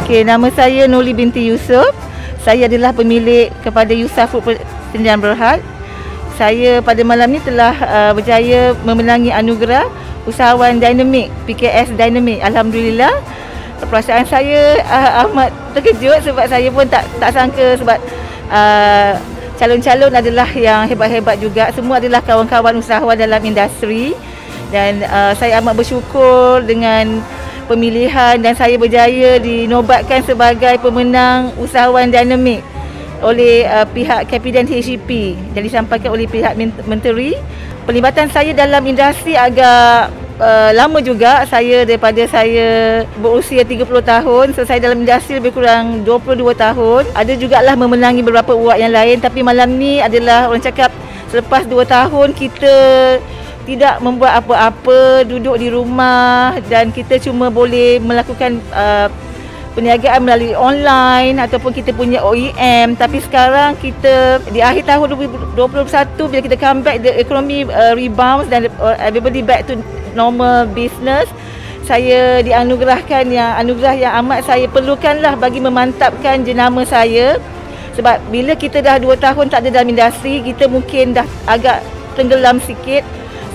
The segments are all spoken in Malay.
Okey, nama saya Nurli binti Yusof. Saya adalah pemilik kepada Yusof Food Sdn Bhd. Saya pada malam ni telah berjaya memenangi anugerah Usahawan Dinamik, PKS Dinamik. Alhamdulillah. Perasaan saya amat terkejut sebab saya pun tak sangka sebab calon-calon adalah yang hebat-hebat juga. Semua adalah kawan-kawan usahawan dalam industri dan saya amat bersyukur dengan pemilihan dan saya berjaya dinobatkan sebagai pemenang Usahawan Dinamik oleh pihak Kapitan HEP dan disampaikan oleh pihak menteri. Pelibatan saya dalam industri agak lama juga. Daripada saya berusia 30 tahun, so saya dalam industri lebih kurang 22 tahun. Ada jugalah memenangi beberapa award yang lain, tapi malam ni adalah orang cakap selepas 2 tahun kita tidak membuat apa-apa, duduk di rumah dan kita cuma boleh melakukan perniagaan melalui online ataupun kita punya OEM. Tapi sekarang kita di akhir tahun 2021 bila kita come back, the economy rebounds dan everybody back to normal business, saya dianugerahkan anugerah yang amat saya perlukanlah bagi memantapkan jenama saya. Sebab bila kita dah 2 tahun tak ada dalam industri, kita mungkin dah agak tenggelam sikit.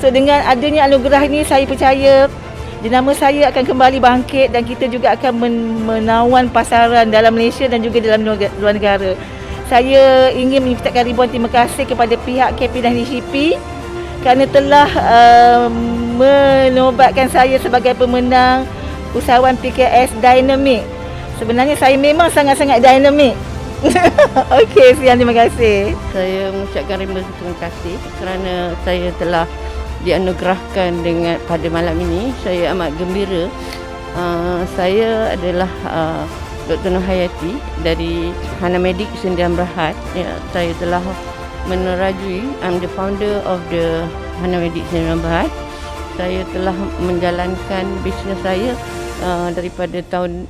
So dengan adanya anugerah ini, saya percaya jenama saya akan kembali bangkit dan kita juga akan menawan pasaran dalam Malaysia dan juga dalam luar negara. Saya ingin mengucapkan ribuan terima kasih kepada pihak KP dan HEP kerana telah menobatkan saya sebagai pemenang Usahawan PKS Dinamik. Sebenarnya saya memang sangat-sangat dinamik. Okey, sekian, terima kasih. Saya mengucapkan ribuan terima kasih kerana saya telah dianugerahkan pada malam ini. Saya amat gembira. Saya adalah Dr. Nur Hayati dari Hana Medic Sdn Bhd. Ya, saya telah menerajui, I'm the founder of the Hana Medic Sdn Bhd. Saya telah menjalankan bisnes saya daripada tahun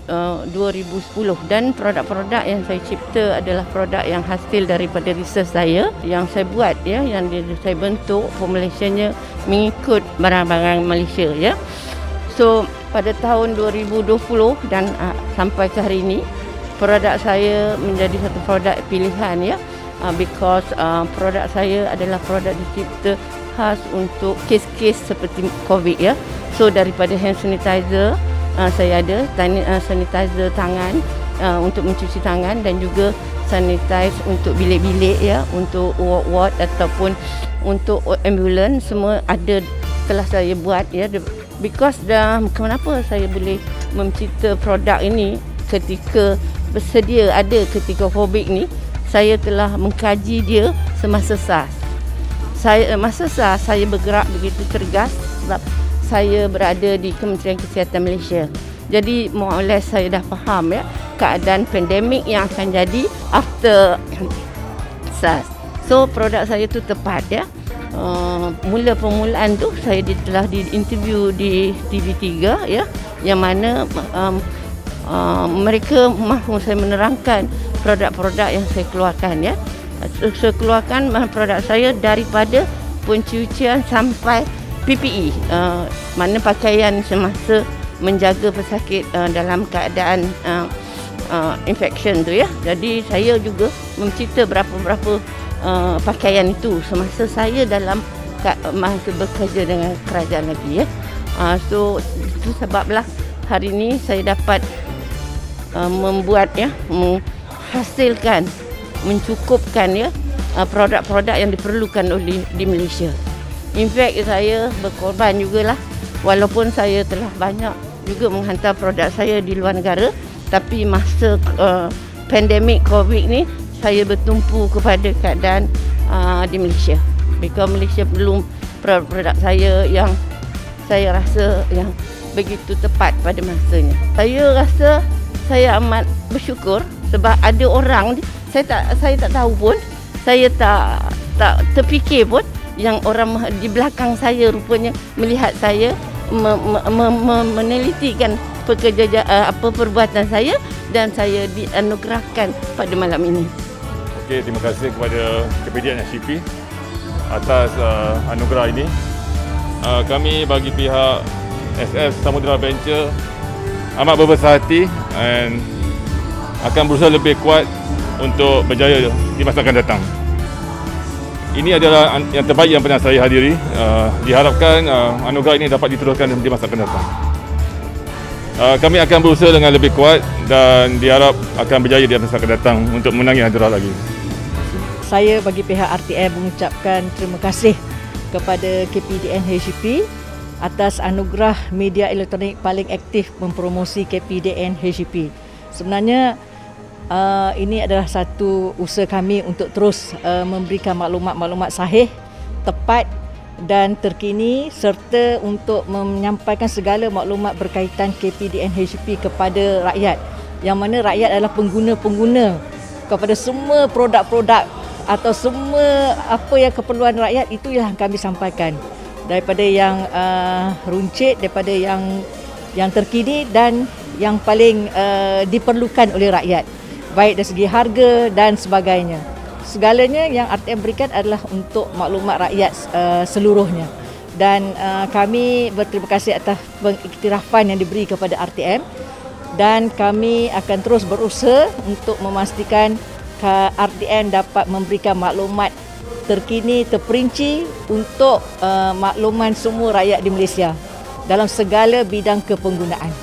2010 dan produk-produk yang saya cipta adalah produk yang hasil daripada research saya yang saya buat, ya, yang saya bentuk formulationnya mengikut barang-barang Malaysia, ya. So pada tahun 2020 dan sampai ke hari ini produk saya menjadi satu produk pilihan, ya, because produk saya adalah produk dicipta khas untuk kes-kes seperti COVID, ya. So daripada hand sanitizer, saya ada sanitizer tangan untuk mencuci tangan dan juga sanitize untuk bilik-bilik, ya, untuk ward ataupun untuk ambulans, semua ada telah saya buat, ya. Because kenapa saya boleh mencipta produk ini ketika bersedia ada ketika COVID ni, saya telah mengkaji dia semasa SARS. Masa SARS saya bergerak begitu cergas sebab saya berada di Kementerian Kesihatan Malaysia. Jadi more or less saya dah faham, ya, keadaan pandemik yang akan jadi after SARS. So produk saya tu tepat, ya. Mula permulaan tu saya telah diinterview di TV3, ya, yang mana mereka mahu saya menerangkan produk-produk yang saya keluarkan, ya. Saya keluarkan produk saya daripada pencucian sampai PPE, mana pakaian semasa menjaga pesakit dalam keadaan infection tu, ya. Jadi saya juga mencipta berapa-berapa pakaian itu semasa saya dalam masa bekerja dengan kerajaan lagi, ya. So itu sebablah hari ini saya dapat membuat, ya, menghasilkan, mencukupkan, ya, produk-produk yang diperlukan di Malaysia. In fact, saya berkorban jugalah, walaupun saya telah banyak juga menghantar produk saya di luar negara, tapi masa pandemik COVID ni saya bertumpu kepada keadaan di Malaysia. Because Malaysia perlu produk saya yang saya rasa yang begitu tepat pada masanya. Saya rasa saya amat bersyukur sebab ada orang, saya tak tahu pun, saya tak terfikir pun yang orang di belakang saya rupanya melihat saya menelitikan perbuatan saya dan saya dianugerahkan pada malam ini. Okey, terima kasih kepada Kapitan HEP atas anugerah ini. Kami bagi pihak SF Samudra Venture amat berbesar hati and akan berusaha lebih kuat untuk berjaya di masa akan datang. Ini adalah yang terbaik yang pernah saya hadiri. Diharapkan anugerah ini dapat diteruskan di masa akan datang. Kami akan berusaha dengan lebih kuat dan diharap akan berjaya di masa akan datang untuk menangi anugerah lagi. Saya bagi pihak RTM mengucapkan terima kasih kepada KPDN HGP atas anugerah media elektronik paling aktif mempromosi KPDN HGP. Sebenarnya ini adalah satu usaha kami untuk terus memberikan maklumat-maklumat sahih, tepat dan terkini serta untuk menyampaikan segala maklumat berkaitan KPDN HGP kepada rakyat, yang mana rakyat adalah pengguna-pengguna kepada semua produk-produk atau semua apa yang keperluan rakyat, itu yang kami sampaikan, daripada yang runcit, daripada yang terkini dan yang paling diperlukan oleh rakyat, baik dari segi harga dan sebagainya. Segalanya yang RTM berikan adalah untuk maklumat rakyat seluruhnya. Dan kami berterima kasih atas pengiktirafan yang diberi kepada RTM, dan kami akan terus berusaha untuk memastikan RTM dapat memberikan maklumat terkini, terperinci untuk makluman semua rakyat di Malaysia dalam segala bidang kepenggunaan.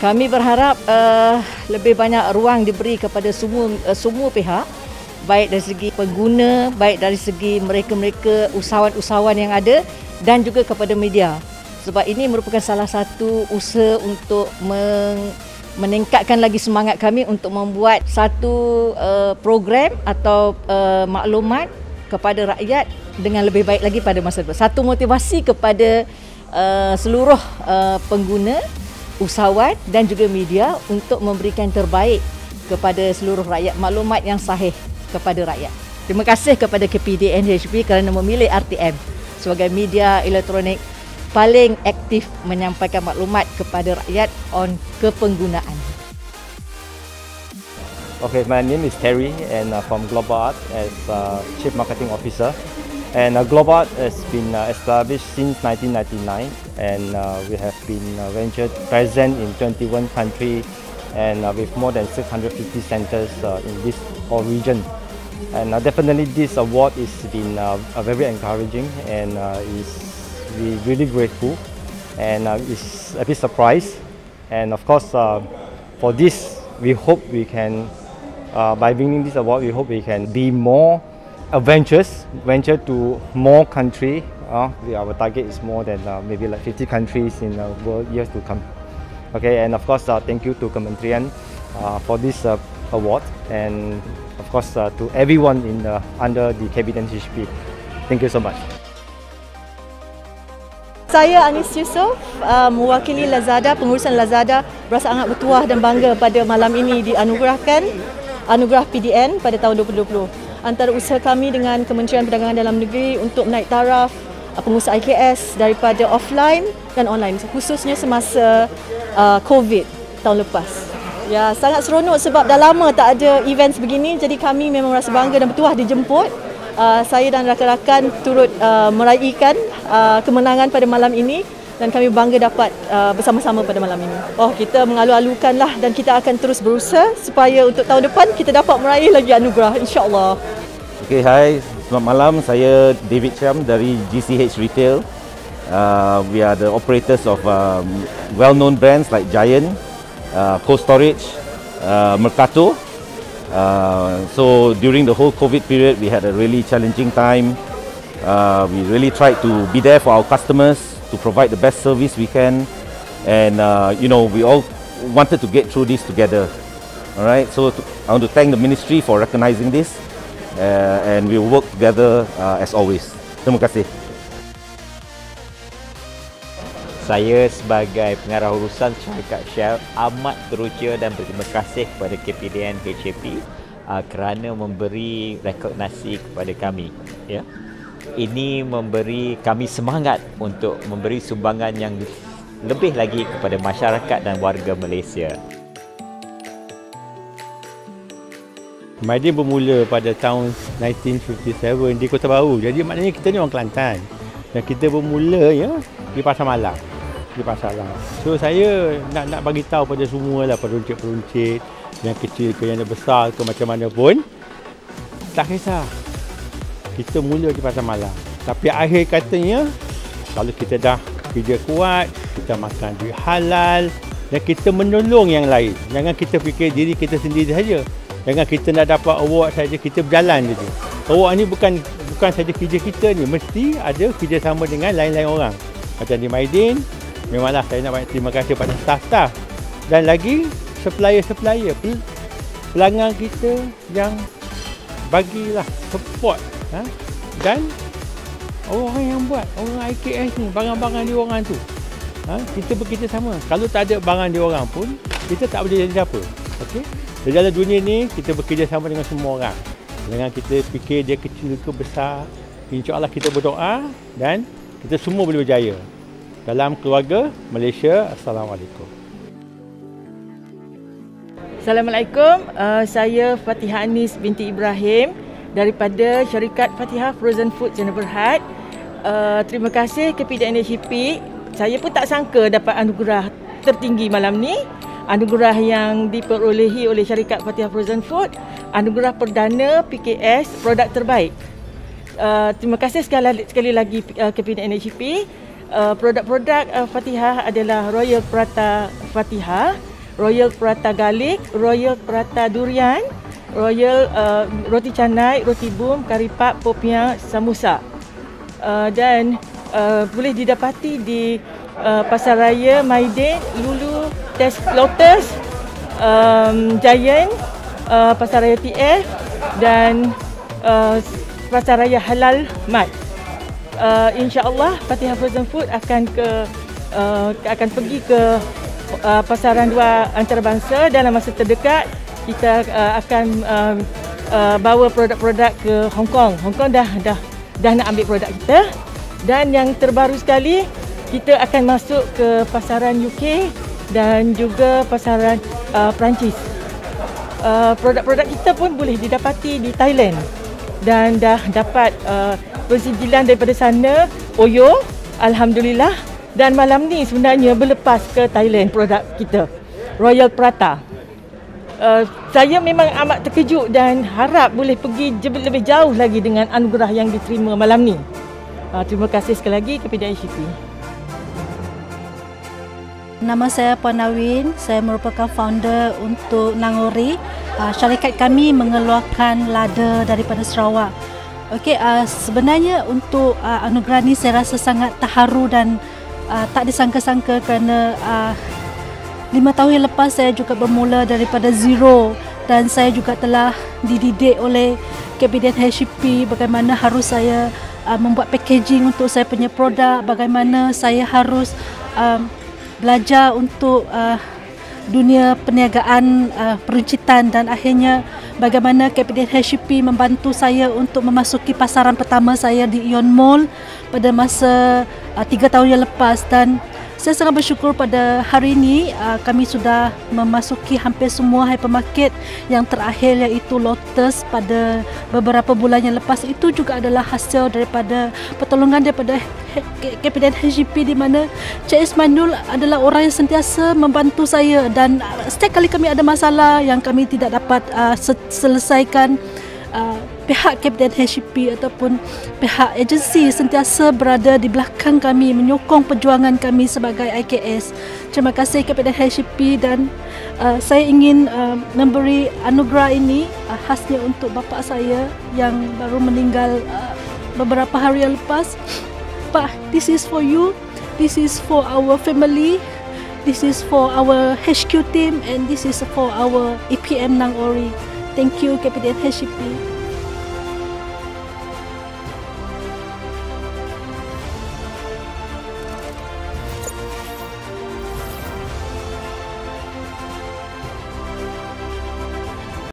Kami berharap lebih banyak ruang diberi kepada semua pihak, baik dari segi pengguna, baik dari segi mereka-mereka usahawan-usahawan yang ada dan juga kepada media. Sebab ini merupakan salah satu usaha untuk meningkatkan lagi semangat kami untuk membuat satu program atau maklumat kepada rakyat dengan lebih baik lagi pada masa depan. Satu motivasi kepada seluruh pengguna, usahawan dan juga media untuk memberikan terbaik kepada seluruh rakyat, maklumat yang sahih kepada rakyat. Terima kasih kepada KPDN HGP kerana memilih RTM sebagai media elektronik paling aktif menyampaikan maklumat kepada rakyat on kepenggunaan. Okay, my name is Terry and from Global Art as Chief Marketing Officer. And Global Art has been established since 1999, and we have been present in 21 countries and with more than 650 centers in this whole region. And definitely this award is been very encouraging, and we're really grateful, and it's a bit surprised. And of course, for this, we hope we can, by winning this award, we hope we can be more adventurous, venture to more countries. Our target is more than maybe like 50 countries in the world years to come. Okay, and of course, thank you to Kementerian for this award, and of course to everyone in under the KPDN HGP. Thank you so much. Saya Anis Yusof, mewakili Lazada, pengurusan Lazada, berasa sangat bertuah dan bangga pada malam ini dianugerahkan anugerah PDN pada tahun 2020. Antara usaha kami dengan Kementerian Perdagangan Dalam Negeri untuk menaik taraf pengusaha IKS daripada offline dan online, khususnya semasa COVID tahun lepas. Ya, sangat seronok sebab dah lama tak ada event begini, jadi kami memang rasa bangga dan bertuah dijemput. Saya dan rakan-rakan turut meraihkan kemenangan pada malam ini, dan kami bangga dapat bersama-sama pada malam ini. Kita mengalu-alukanlah dan kita akan terus berusaha supaya untuk tahun depan kita dapat meraih lagi anugerah, insya-Allah. Okay, hai, selamat malam. Saya David Cham dari GCH Retail. We are the operators of well-known brands like Giant, Cold Storage, Mercato. So during the whole COVID period, we had a really challenging time. We really tried to be there for our customers, to provide the best service we can, and we all wanted to get through this together. All right, so I want to thank the ministry for recognizing this, and we will work together as always. Terima kasih. Saya sebagai pengarah urusan syarikat Shell amat teruja dan berterima kasih kepada KPDN HGP kerana memberi rekognisi kepada kami. Ya. Ini memberi kami semangat untuk memberi sumbangan yang lebih lagi kepada masyarakat dan warga Malaysia. Madin bermula pada tahun 1957 di Kota Baru. Jadi maknanya kita ni orang Kelantan. Dan kita bermula ya di Pasar Malam. di pasaran. So saya nak bagi tahu pada semua lah, peruncit-peruncit yang kecil ke yang besar ke macam mana pun, tak kisah. Kita mula di pasar malam. Tapi akhir katanya, kalau kita dah kerja kuat, kita makan duit halal dan kita menolong yang lain. Jangan kita fikir diri kita sendiri saja. Jangan kita nak dapat award saja, kita berjalan saja. Award ni bukan saja kerja kita ni, mesti ada kerjasama dengan lain-lain orang. Macam di Maidin, memanglah saya nak banyak terima kasih pada staff-staff dan lagi supplier-supplier, pelanggan kita yang bagilah support dan orang yang buat, orang IKS ni, barang-barang di orang tu, kita bekerjasama. Kalau tak ada barang di orang pun, kita tak boleh jadi apa. Okey? Di dalam dunia ni, kita bekerjasama dengan semua orang. Jangan kita fikir dia kecil ke besar. InsyaAllah kita berdoa dan kita semua boleh berjaya. Dalam keluarga Malaysia, Assalamualaikum. Assalamualaikum. Saya Fatihah Anis binti Ibrahim daripada syarikat Fatihah Frozen Food Channel Berhad. Terima kasih KPDN HCP. Saya pun tak sangka dapat anugerah tertinggi malam ni. Anugerah yang diperolehi oleh syarikat Fatihah Frozen Food, anugerah perdana PKS produk terbaik. Terima kasih sekali lagi KPDN HCP. Produk-produk Fatihah adalah Royal Prata Fatihah, Royal Prata Garlic, Royal Prata Durian, Royal Roti Canai, Roti Boom, Kari Pap, Popiah, Samosa. Dan boleh didapati di Pasaraya Maidin, Lulu, Lotus, Giant, Pasaraya TF dan Pasaraya Halal Mat. InsyaAllah Fatihah Frozen Food akan pergi ke pasaran dua antarabangsa dalam masa terdekat. Kita akan bawa produk-produk ke Hong Kong. Hong Kong dah nak ambil produk kita. Dan yang terbaru sekali, kita akan masuk ke pasaran UK dan juga pasaran Perancis. Produk-produk kita pun boleh didapati di Thailand dan dah dapat persijilan daripada sana, OYO, Alhamdulillah. Dan malam ni sebenarnya berlepas ke Thailand produk kita, Royal Prata. Saya memang amat terkejut dan harap boleh pergi lebih jauh lagi dengan anugerah yang diterima malam ni. Terima kasih sekali lagi kepada HCP. Nama saya Puan Nawin, saya merupakan founder untuk Nangori. Syarikat kami mengeluarkan lada daripada Sarawak. Okey, sebenarnya untuk anugerah ni saya rasa sangat terharu dan tak disangka-sangka kerana 5 tahun yang lepas saya juga bermula daripada zero dan saya juga telah dididik oleh KPDN HCP bagaimana harus saya membuat packaging untuk saya punya produk, bagaimana saya harus belajar untuk dunia perniagaan peruncitan dan akhirnya bagaimana KPDN HCP membantu saya untuk memasuki pasaran pertama saya di Ion Mall pada masa 3 tahun yang lepas dan saya sangat bersyukur pada hari ini kami sudah memasuki hampir semua hypermarket yang terakhir iaitu Lotus pada beberapa bulan yang lepas. Itu juga adalah hasil daripada pertolongan daripada KPDN HCP di mana Cik Ismail adalah orang yang sentiasa membantu saya dan setiap kali kami ada masalah yang kami tidak dapat selesaikan, pihak KPDN HCP ataupun pihak agensi sentiasa berada di belakang kami menyokong perjuangan kami sebagai IKS. Terima kasih KPDN HCP dan saya ingin memberi anugerah ini khasnya untuk bapa saya yang baru meninggal beberapa hari yang lepas. Pak, this is for you, this is for our family, this is for our HQ team and this is for our EPM Nangori. Thank you KPDN HCP.